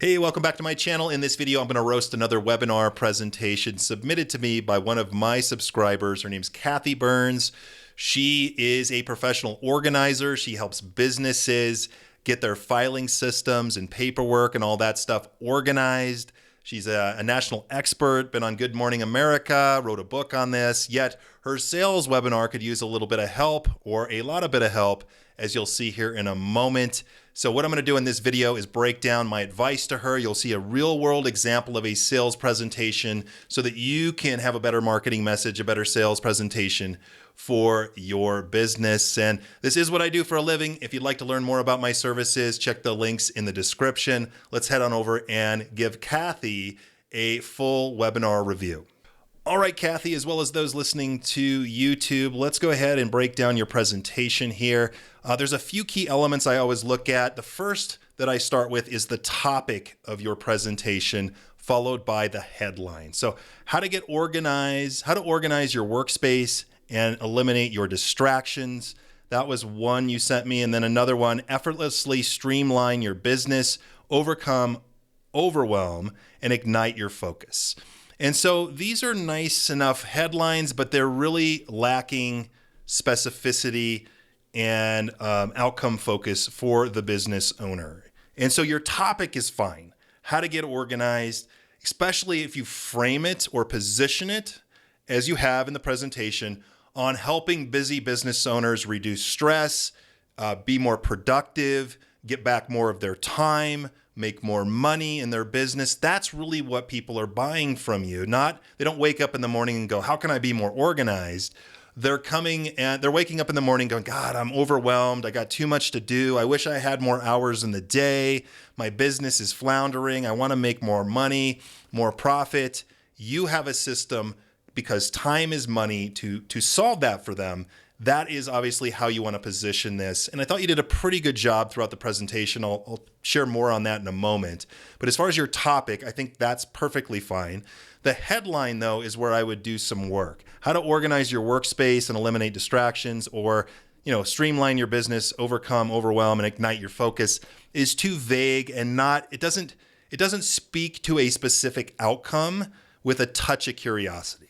Hey, welcome back to my channel. In this video, I'm going to roast another webinar presentation submitted to me by one of my subscribers. Her name's Kathi Burns. She is a professional organizer. She helps businesses get their filing systems and paperwork and all that stuff organized. She's a national expert, been on Good Morning America, wrote a book on this, yet her sales webinar could use a little bit of help or a lot of bit of help, as you'll see here in a moment. So what I'm going to do in this video is break down my advice to her. You'll see a real world example of a sales presentation so that you can have a better marketing message, a better sales presentation for your business. And this is what I do for a living. If you'd like to learn more about my services, check the links in the description. Let's head on over and give Kathi a full webinar review. All right, Kathi, as well as those listening to YouTube, let's go ahead and break down your presentation here. There's a few key elements I always look at. The first that I start with is the topic of your presentation, followed by the headline. So how to get organized, how to organize your workspace and eliminate your distractions. That was one you sent me. And then another one, effortlessly streamline your business, overcome overwhelm, and ignite your focus. And so these are nice enough headlines, but they're really lacking specificity and outcome focus for the business owner. And so your topic is fine. How to get organized, especially if you frame it or position it as you have in the presentation on helping busy business owners reduce stress, be more productive, get back more of their time, make more money in their business. That's really what people are buying from you. They don't wake up in the morning and go, how can I be more organized? They're waking up in the morning going, God, I'm overwhelmed. I got too much to do. I wish I had more hours in the day. My business is floundering. I want to make more money, more profit. You have a system, because time is money, to solve that for them. That is obviously how you want to position this. And I thought you did a pretty good job throughout the presentation. I'll share more on that in a moment. But as far as your topic, I think that's perfectly fine. The headline, though, is where I would do some work. How to organize your workspace and eliminate distractions, or streamline your business, overcome overwhelm, and ignite your focus is too vague and it doesn't speak to a specific outcome with a touch of curiosity.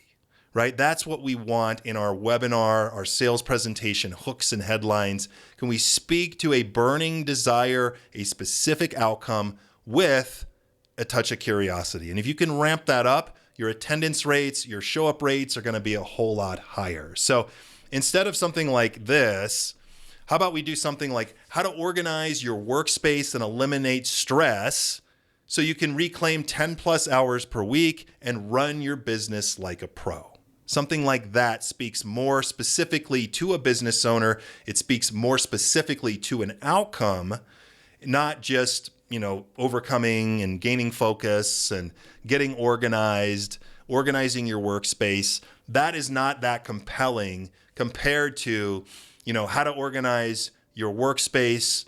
Right? That's what we want in our webinar, our sales presentation, hooks and headlines. Can we speak to a burning desire, a specific outcome with a touch of curiosity? And if you can ramp that up, your attendance rates, your show up rates are going to be a whole lot higher. So instead of something like this, how about we do something like how to organize your workspace and eliminate stress so you can reclaim 10 plus hours per week and run your business like a pro. Something like that speaks more specifically to a business owner. It speaks more specifically to an outcome, not just, overcoming and gaining focus and getting organized, organizing your workspace. That is not that compelling compared to, how to organize your workspace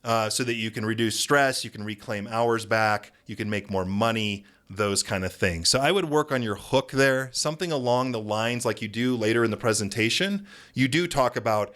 so that you can reduce stress, you can reclaim hours back, you can make more money, those kind of things. So I would work on your hook there, something along the lines like you do later in the presentation. You do talk about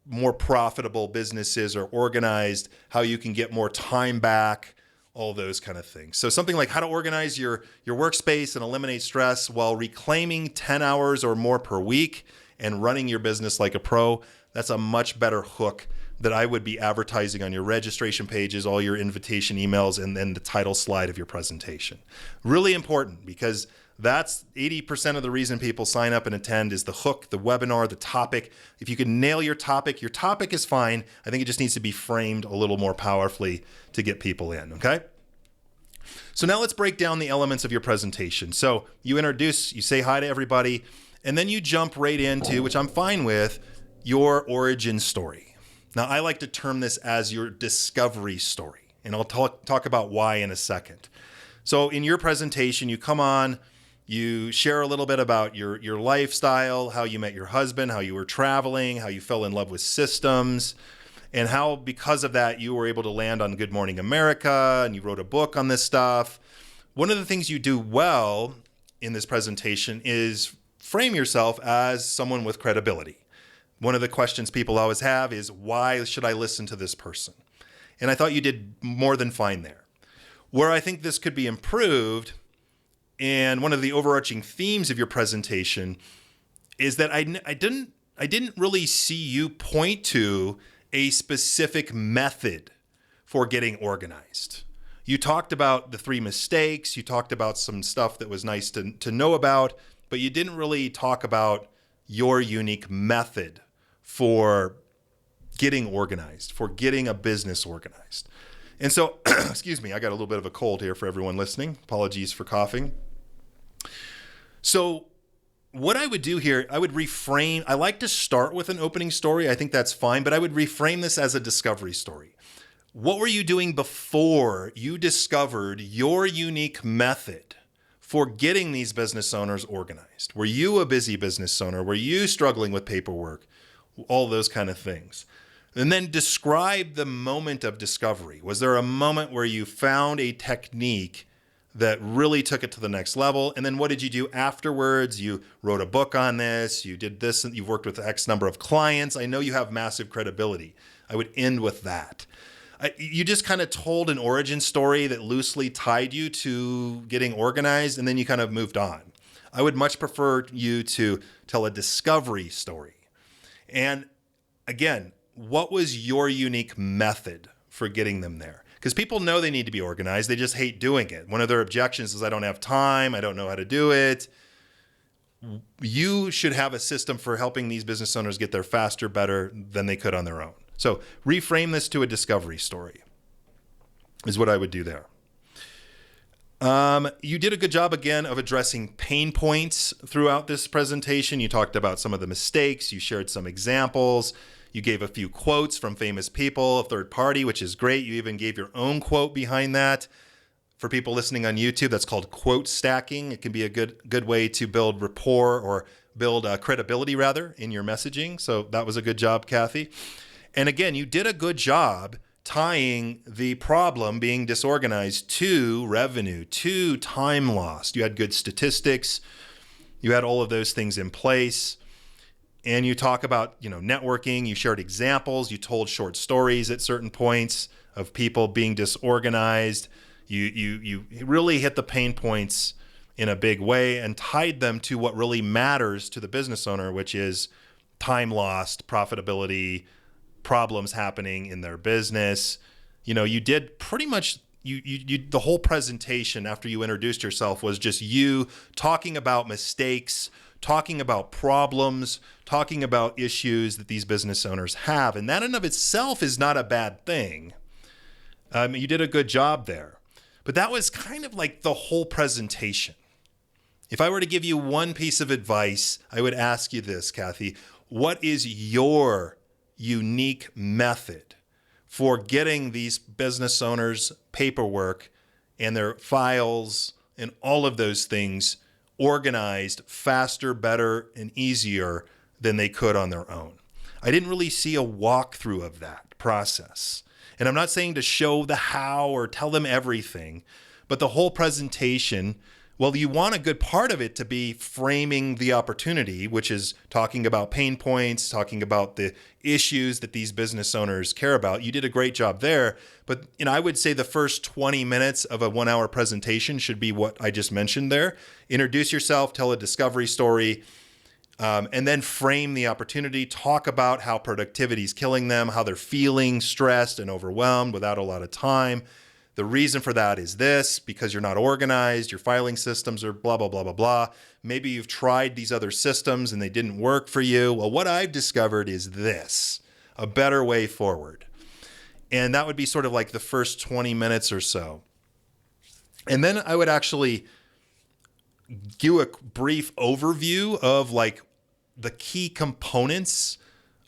more profitable businesses or organized, how you can get more time back, all those kind of things. So something like how to organize your workspace and eliminate stress while reclaiming 10 hours or more per week and running your business like a pro. That's a much better hook that I would be advertising on your registration pages, all your invitation emails, and then the title slide of your presentation. Really important, because that's 80% of the reason people sign up and attend is the hook, the webinar, the topic. If you can nail your topic is fine. I think it just needs to be framed a little more powerfully to get people in, okay? So now let's break down the elements of your presentation. So you introduce, you say hi to everybody, and then you jump right into, which I'm fine with, your origin story. Now, I like to term this as your discovery story, and I'll talk about why in a second. So in your presentation, you come on, you share a little bit about your lifestyle, how you met your husband, how you were traveling, how you fell in love with systems, and how because of that, you were able to land on Good Morning America, and you wrote a book on this stuff. One of the things you do well in this presentation is frame yourself as someone with credibility. One of the questions people always have is, why should I listen to this person? And I thought you did more than fine there. Where I think this could be improved, and one of the overarching themes of your presentation, is that I didn't really see you point to a specific method for getting organized. You talked about the 3 mistakes. You talked about some stuff that was nice to know about, but you didn't really talk about your unique method for getting organized, for getting a business organized. And so, excuse me, I got a little bit of a cold here for everyone listening. Apologies for coughing. So what I would do here, I would reframe. I like to start with an opening story. I think that's fine, but I would reframe this as a discovery story. What were you doing before you discovered your unique method for getting these business owners organized? Were you a busy business owner? Were you struggling with paperwork? All those kind of things. And then describe the moment of discovery. Was there a moment where you found a technique that really took it to the next level? And then what did you do afterwards? You wrote a book on this. You did this, and you've worked with X number of clients. I know you have massive credibility. I would end with that. You just kind of told an origin story that loosely tied you to getting organized, and then you kind of moved on. I would much prefer you to tell a discovery story. And again, what was your unique method for getting them there? Because people know they need to be organized. They just hate doing it. One of their objections is, I don't have time. I don't know how to do it. You should have a system for helping these business owners get there faster, better than they could on their own. So reframe this to a discovery story is what I would do there. You did a good job, again, of addressing pain points throughout this presentation. You talked about some of the mistakes. You shared some examples. You gave a few quotes from famous people, a third party, which is great. You even gave your own quote behind that. For people listening on YouTube, that's called quote stacking. It can be a good way to build rapport or build credibility, rather, in your messaging. So that was a good job, Kathi. And again, you did a good job tying the problem, being disorganized, to revenue, to time lost. You had good statistics. You had all of those things in place. And you talk about, networking. You shared examples. You told short stories at certain points of people being disorganized. You really hit the pain points in a big way and tied them to what really matters to the business owner, which is time lost, profitability, problems happening in their business. You did pretty much the whole presentation after you introduced yourself was just you talking about mistakes, talking about problems, talking about issues that these business owners have. And that in of itself is not a bad thing. You did a good job there. But that was kind of like the whole presentation. If I were to give you one piece of advice, I would ask you this, Kathi. What is your unique method for getting these business owners' paperwork and their files and all of those things organized faster, better, and easier than they could on their own? I didn't really see a walkthrough of that process. And I'm not saying to show the how or tell them everything, but the whole presentation, well, you want a good part of it to be framing the opportunity, which is talking about pain points, talking about the issues that these business owners care about. You did a great job there. But I would say the first 20 minutes of a 1-hour presentation should be what I just mentioned there. Introduce yourself, tell a discovery story, and then frame the opportunity. Talk about how productivity is killing them, how they're feeling stressed and overwhelmed without a lot of time. The reason for that is this, because you're not organized, your filing systems are blah, blah, blah, blah, blah. Maybe you've tried these other systems and they didn't work for you. Well, what I've discovered is this, a better way forward. And that would be sort of like the first 20 minutes or so. And then I would actually give a brief overview of like the key components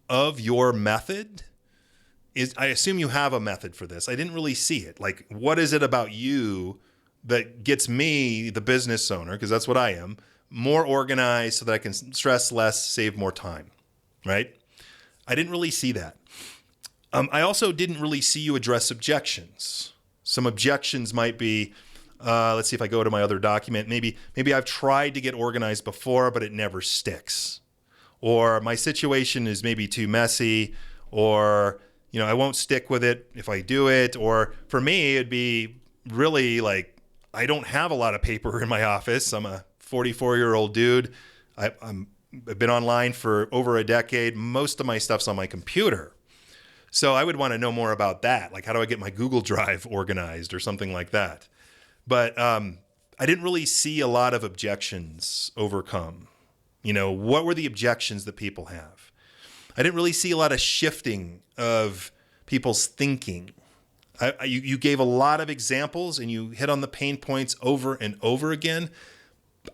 of your method. I assume you have a method for this. I didn't really see it. Like, what is it about you that gets me, the business owner, because that's what I am, more organized so that I can stress less, save more time, right? I didn't really see that. I also didn't really see you address objections. Some objections might be, let's see if I go to my other document. Maybe I've tried to get organized before, but it never sticks. Or my situation is maybe too messy, or I won't stick with it if I do it. Or for me, it'd be, really like, I don't have a lot of paper in my office. I'm a 44-year-old dude. I've been online for over a decade. Most of my stuff's on my computer. So I would want to know more about that. Like, how do I get my Google Drive organized or something like that? But I didn't really see a lot of objections overcome. What were the objections that people have? I didn't really see a lot of shifting of people's thinking. You gave a lot of examples and you hit on the pain points over and over again.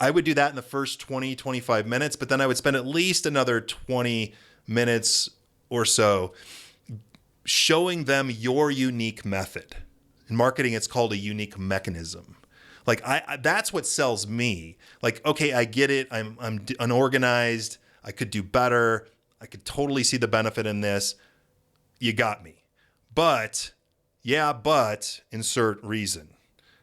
I would do that in the first 20, 25 minutes, but then I would spend at least another 20 minutes or so showing them your unique method. In marketing, it's called a unique mechanism. Like that's what sells me. Like, okay, I get it. I'm unorganized. I could do better. I could totally see the benefit in this. You got me. But insert reason.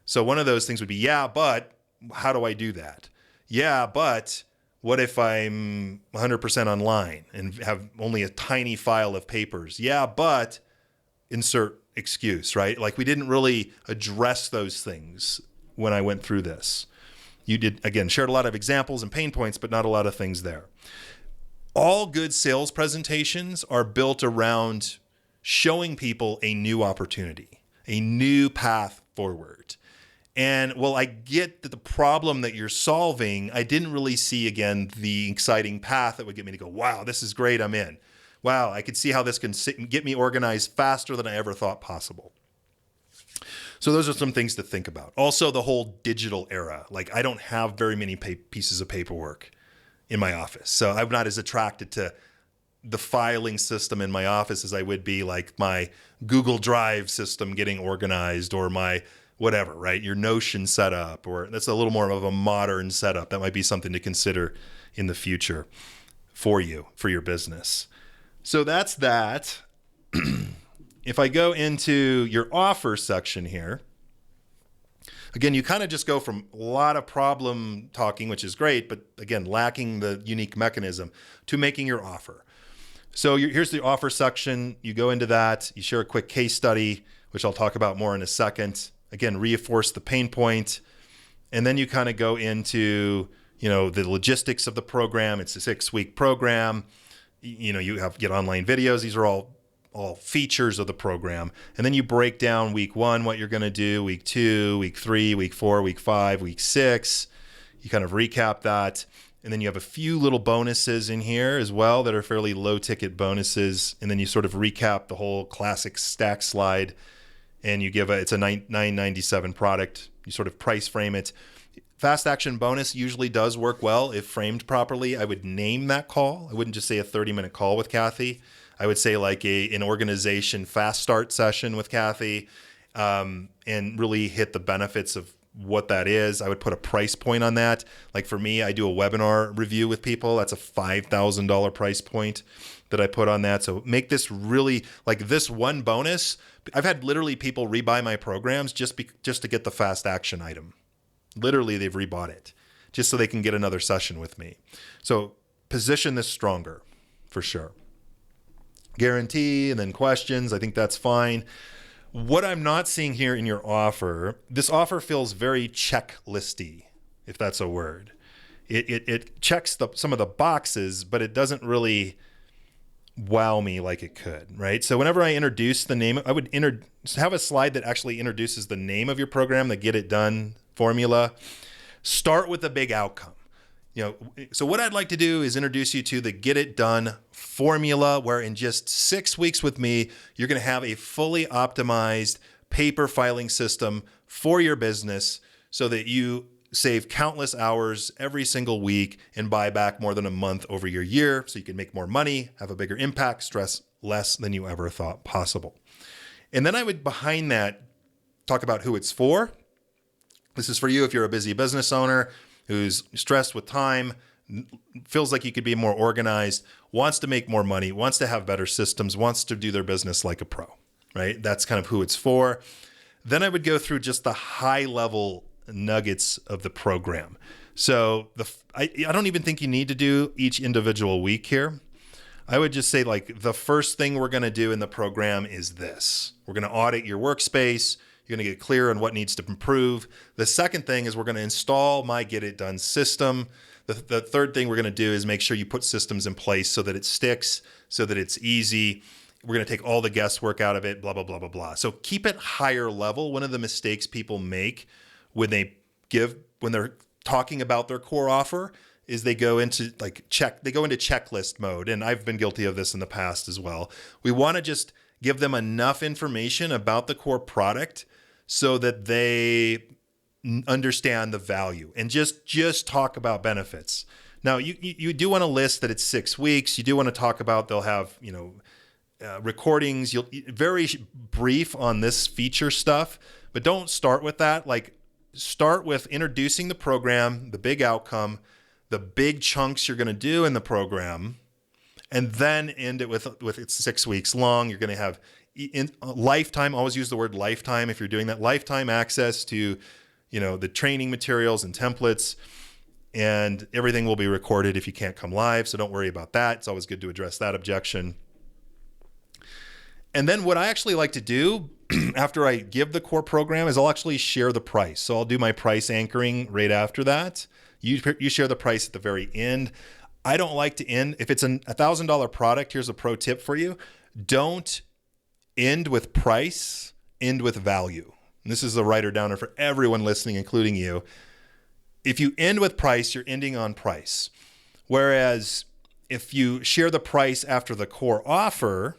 So one of those things would be, but how do I do that? Yeah, but what if I'm 100% online and have only a tiny file of papers? Yeah, but insert excuse, right? Like we didn't really address those things when I went through this. You did, again, shared a lot of examples and pain points, but not a lot of things there. All good sales presentations are built around showing people a new opportunity, a new path forward. And well, I get that the problem that you're solving, I didn't really see, again, the exciting path that would get me to go, wow, this is great, I'm in. Wow, I could see how this can get me organized faster than I ever thought possible. So those are some things to think about. Also, the whole digital era. Like, I don't have very many pieces of paperwork in my office. So I'm not as attracted to the filing system in my office as I would be like my Google Drive system getting organized, or my whatever, right? Your Notion setup, or that's a little more of a modern setup. That might be something to consider in the future for you, for your business. So that's that. If I go into your offer section here, again, you kind of just go from a lot of problem talking, which is great, but again, lacking the unique mechanism, to making your offer. So here's the offer section. You go into that, you share a quick case study, which I'll talk about more in a second. Again, reinforce the pain point. And then you kind of go into, the logistics of the program. It's a 6-week program. You get online videos. These are all features of the program. And then you break down week 1, what you're going to do, week 2, week 3, week 4, week 5, week 6. You kind of recap that. And then you have a few little bonuses in here as well that are fairly low ticket bonuses. And then you sort of recap the whole classic stack slide, and you give it's a $9.97 product. You sort of price frame it. Fast action bonus usually does work well if framed properly. I would name that call. I wouldn't just say a 30-minute call with Kathi. I would say like an organization fast start session with Kathi, and really hit the benefits of what that is. I would put a price point on that. Like for me, I do a webinar review with people. That's a $5,000 price point that I put on that. So make this really, like this one bonus. I've had literally people rebuy my programs just to get the fast action item. Literally, they've rebought it just so they can get another session with me. So position this stronger for sure. Guarantee and then questions. I think that's fine. What I'm not seeing here in your offer, this offer feels very checklisty, if that's a word. It checks some of the boxes, but it doesn't really wow me like it could, right? So whenever I introduce the name, I would have a slide that actually introduces the name of your program, the Get It Done formula. Start with the big outcome. So what I'd like to do is introduce you to the Get It Done formula, where in just 6 weeks with me, you're going to have a fully optimized paper filing system for your business so that you save countless hours every single week and buy back more than a month over your year, so you can make more money, have a bigger impact, stress less than you ever thought possible. And then I would, behind that, talk about who it's for. This is for you if you're a busy business owner who's stressed with time, feels like you could be more organized, wants to make more money, wants to have better systems, wants to do their business like a pro, right? That's kind of who it's for. Then I would go through just the high level nuggets of the program. So I don't even think you need to do each individual week here. I would just say, like, the first thing we're going to do in the program is this. We're going to audit your workspace. You're going to get clear on what needs to improve. The second thing is we're going to install my Get It Done system. The third thing we're going to do is make sure you put systems in place so that it sticks, so that it's easy. We're going to take all the guesswork out of it, blah, blah, blah, blah, blah. So keep it higher level. One of the mistakes people make when they're talking about their core offer is they go into checklist mode. And I've been guilty of this in the past as well. We want to just give them enough information about the core product so that they understand the value, and just talk about benefits. Now, you do want to list that it's 6 weeks. You do want to talk about they'll have, recordings. You'll very brief on this feature stuff, but don't start with that. Like, start with introducing the program, the big outcome, the big chunks you're going to do in the program, and then end it with it's 6 weeks long. You're going to have lifetime. Always use the word lifetime if you're doing that. Lifetime access to the training materials and templates, and everything will be recorded if you can't come live. So don't worry about that. It's always good to address that objection. And then what I actually like to do after I give the core program is I'll actually share the price. So I'll do my price anchoring right after that. You share the price at the very end. I don't like to end. If it's a $1,000 product, here's a pro tip for you. Don't end with price, end with value. And this is a writer downer for everyone listening, including you. If you end with price, you're ending on price. Whereas if you share the price after the core offer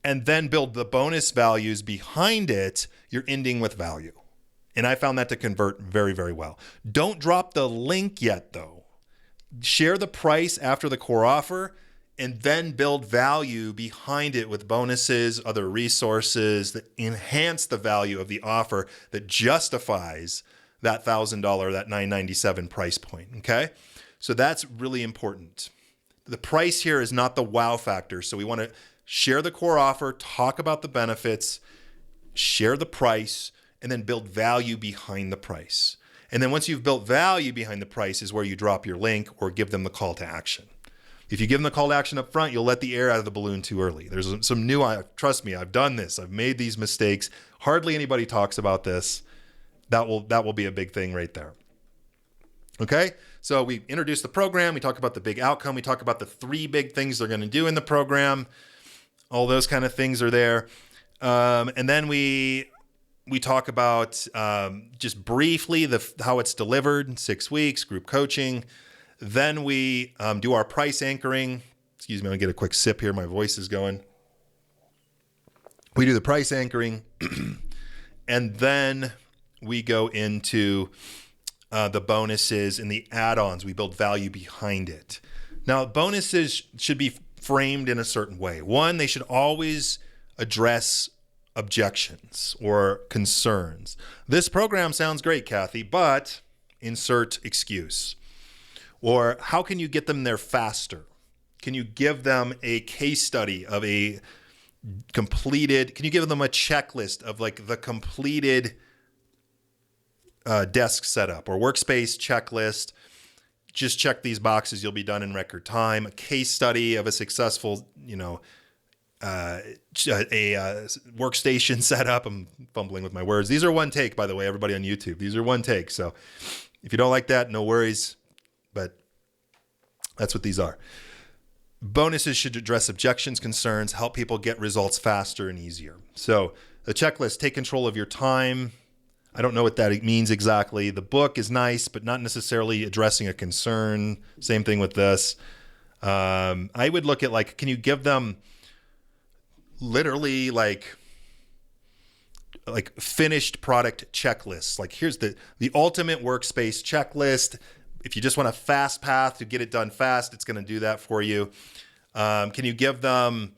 and then build the bonus values behind it, you're ending with value. And I found that to convert very, very well. Don't drop the link yet, though. Share the price after the core offer and then build value behind it with bonuses, other resources that enhance the value of the offer that justifies that $1,000, that $997 price point, okay? So that's really important. The price here is not the wow factor. So we want to share the core offer, talk about the benefits, share the price, and then build value behind the price. And then once you've built value behind the price is where you drop your link or give them the call to action. If you give them the call to action up front, you'll let the air out of the balloon too early. There's some trust me, I've done this. I've made these mistakes. Hardly anybody talks about this. That will be a big thing right there. Okay? So we introduce the program. We talk about the big outcome. We talk about the 3 big things they're going to do in the program. All those kind of things are there. And then we talk about just briefly how it's delivered, 6 weeks, group coaching. Then we do our price anchoring. Excuse me, I'm going to get a quick sip here. My voice is going. We do the price anchoring. And then we go into the bonuses and the add-ons. We build value behind it. Now, bonuses should be framed in a certain way. One, they should always address objections or concerns. This program sounds great, Kathi, but insert excuse. Or how can you get them there faster? Can you give them a case study of a completed, can you give them a checklist of like the completed desk setup or workspace checklist? Just check these boxes, you'll be done in record time. A case study of a successful, workstation setup. I'm fumbling with my words. These are one take, by the way, everybody on YouTube. These are one take. So if you don't like that, no worries. But that's what these are. Bonuses should address objections, concerns, help people get results faster and easier. So the checklist, take control of your time. I don't know what that means exactly. The book is nice, but not necessarily addressing a concern. Same thing with this. I would look at can you give them literally like finished product checklists? Like here's the ultimate workspace checklist. If you just want a fast path to get it done fast, it's going to do that for you. Can you give them,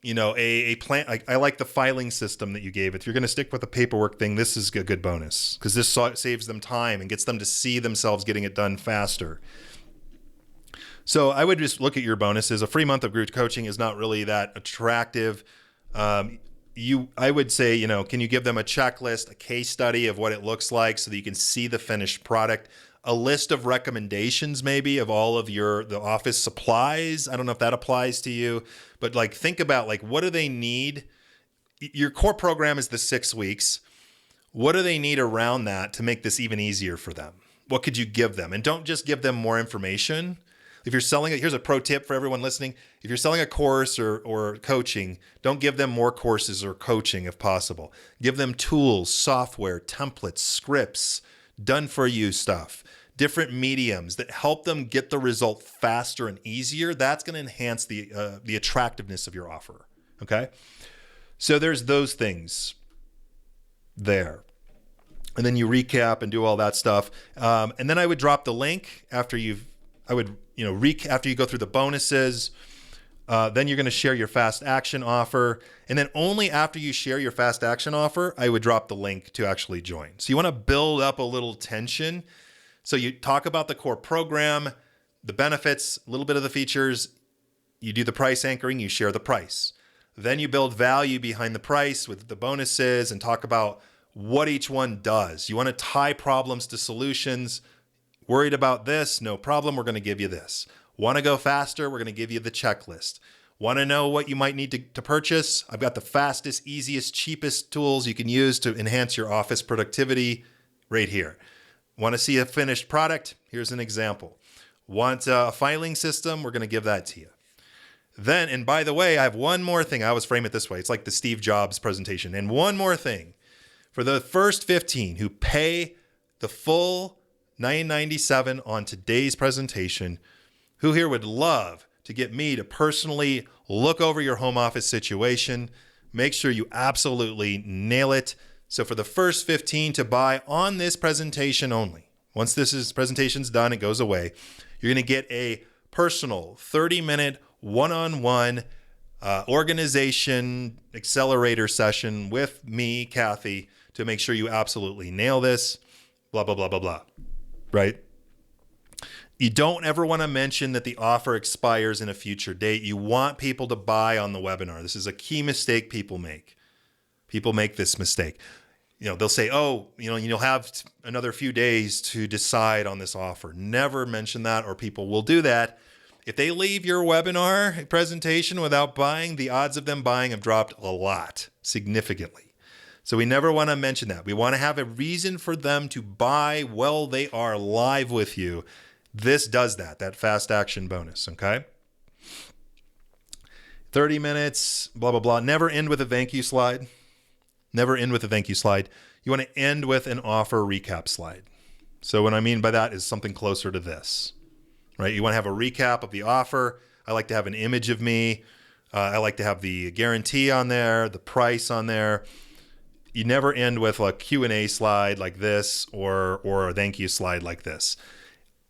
a plan? I like the filing system that you gave. If you're going to stick with the paperwork thing, this is a good bonus because this saves them time and gets them to see themselves getting it done faster. So I would just look at your bonuses. A free month of group coaching is not really that attractive. I would say, can you give them a checklist, a case study of what it looks like so that you can see the finished product? A list of recommendations maybe of all of the office supplies. I don't know if that applies to you, but think about what do they need your core program is the 6 weeks. What do they need around that to make this even easier for them? What could you give them? And don't just give them more information. If you're selling it, here's a pro tip for everyone listening. If you're selling a course or coaching, don't give them more courses or coaching if possible. Give them tools, software, templates, scripts, done for you stuff, different mediums that help them get the result faster and easier. That's going to enhance the attractiveness of your offer. Okay. So there's those things there. And then you recap and do all that stuff. And then I would drop the link after after you go through the bonuses. Then you're going to share your fast action offer. And then only after you share your fast action offer, I would drop the link to actually join. So you want to build up a little tension. So you talk about the core program, the benefits, a little bit of the features. You do the price anchoring, you share the price. Then you build value behind the price with the bonuses and talk about what each one does. You want to tie problems to solutions. Worried about this? No problem. We're going to give you this. Want to go faster? We're going to give you the checklist. Want to know what you might need to purchase? I've got the fastest, easiest, cheapest tools you can use to enhance your office productivity right here. Want to see a finished product? Here's an example. Want a filing system? We're going to give that to you. Then, and by the way, I have one more thing. I always frame it this way. It's like the Steve Jobs presentation. And one more thing. For the first 15 who pay the full $997 on today's presentation, who here would love to get me to personally look over your home office situation, make sure you absolutely nail it. So for the first 15 to buy on this presentation only, once presentation's done, it goes away, you're going to get a personal 30-minute one-on-one organization accelerator session with me, Kathi, to make sure you absolutely nail this, blah, blah, blah, blah, blah, right? You don't ever want to mention that the offer expires in a future date. You want people to buy on the webinar. This is a key mistake people make. People make this mistake. They'll say, oh, you'll have another few days to decide on this offer. Never mention that, or people will do that. If they leave your webinar presentation without buying, the odds of them buying have dropped a lot, significantly. So we never want to mention that. We want to have a reason for them to buy while they are live with you. This does that fast action bonus, okay? 30 minutes, blah, blah, blah. Never end with a thank you slide. Never end with a thank you slide. You want to end with an offer recap slide. So what I mean by that is something closer to this, right? You want to have a recap of the offer. I like to have an image of me. I like to have the guarantee on there, the price on there. You never end with a Q&A slide like this or a thank you slide like this.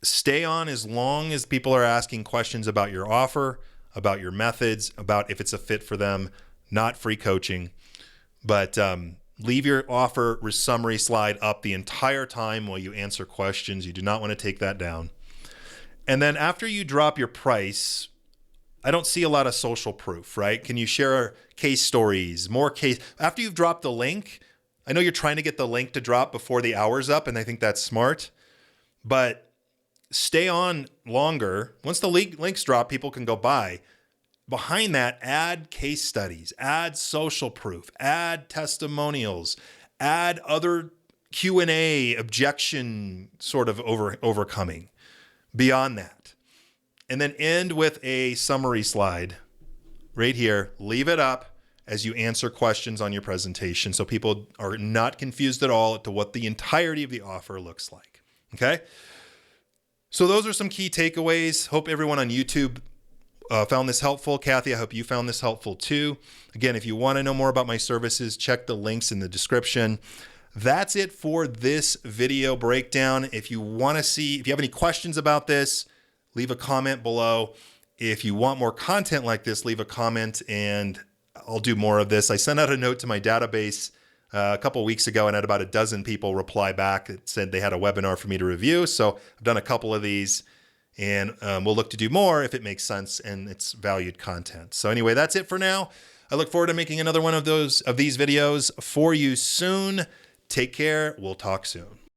Stay on as long as people are asking questions about your offer, about your methods, about if it's a fit for them, not free coaching. But leave your offer summary slide up the entire time while you answer questions. You do not want to take that down. And then after you drop your price, I don't see a lot of social proof, right? Can you share case stories, after you've dropped the link? I know you're trying to get the link to drop before the hour's up, and I think that's smart, but stay on longer. Once the links drop, people can go buy. Behind that, add case studies, add social proof, add testimonials, add other Q&A objection sort of overcoming beyond that. And then end with a summary slide right here. Leave it up as you answer questions on your presentation so people are not confused at all to what the entirety of the offer looks like. Okay? So those are some key takeaways. Hope everyone on YouTube found this helpful. Kathi, I hope you found this helpful too. Again, if you want to know more about my services, check the links in the description. That's it for this video breakdown. If you have any questions about this, leave a comment below. If you want more content like this, leave a comment and I'll do more of this. I sent out a note to my database a couple of weeks ago and had about a dozen people reply back that said they had a webinar for me to review. So I've done a couple of these and we'll look to do more if it makes sense and it's valued content. So anyway, that's it for now. I look forward to making another one of these videos for you soon. Take care. We'll talk soon.